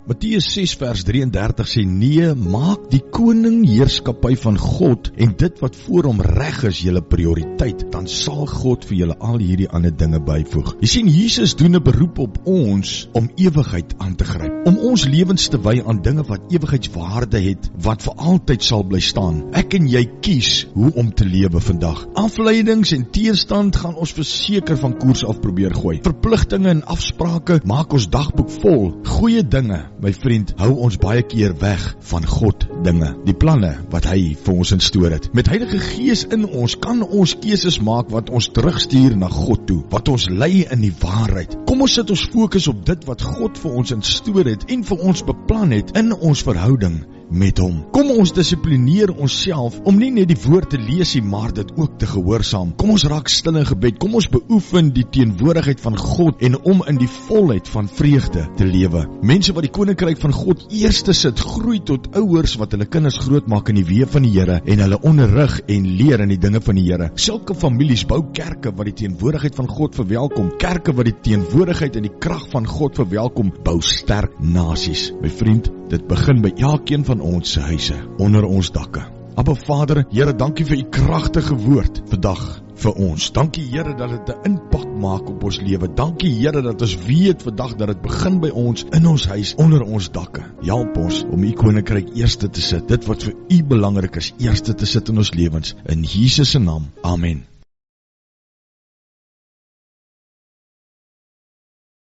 Matteus 6 vers 33 sê, nee, maak die koningheerskappy van God en dit wat voor hom reg is julle prioriteit, dan sal God vir julle al hierdie ander dinge byvoeg. Jy sien, Jesus doen 'n beroep op ons om ewigheid aan te gryp, om ons lewens te wy aan dinge wat ewigheidswaarde het, wat vir altyd sal bly staan. Ek en jy kies hoe om te lewe vandag. Afleidings en teerstand gaan ons verseker van koers af probeer gooi. Verpligtinge en afsprake maak ons dagboek vol. Goeie dinge, my vriend, hou ons baie keer weg van God dinge, die planne wat hy vir ons instoor het. Met Heilige Gees in ons kan ons keuses maak wat ons terugstuur na God toe, wat ons lei in die waarheid. Kom ons sit ons fokus op dit wat God vir ons instoor het en vir ons beplan het in ons verhouding met hom. Kom ons dissiplineer onsself om nie net die woord te lees nie, maar dit ook te gehoorsaam. Kom ons raak stil in gebed. Kom ons beoefen die teenwoordigheid van God en om in die volheid van vreugde te lewe. Mense wat die koninkryk van God eerste sit, groei tot ouers wat hulle kinders grootmaak in die weë van die Here en hulle onderrig en leer in die dinge van die Here. Sulke families bou kerke wat die teenwoordigheid van God verwelkom. Kerke wat die teenwoordigheid en die krag van God verwelkom, bou sterk nasies. My vriend, dit begin by elkeen van ons se huise, onder ons dakke. Abba Vader, Here, dankie vir u kragtige woord vandag vir ons. Dankie Here dat dit 'n impak maak op ons lewe. Dankie Here dat ons weet vandag dat dit begin by ons, in ons huis, onder ons dakke. Help ons om u koninkryk eerste te sit, dit wat vir u belangrik is, eerste te sit in ons lewens. In Jesus se naam, amen.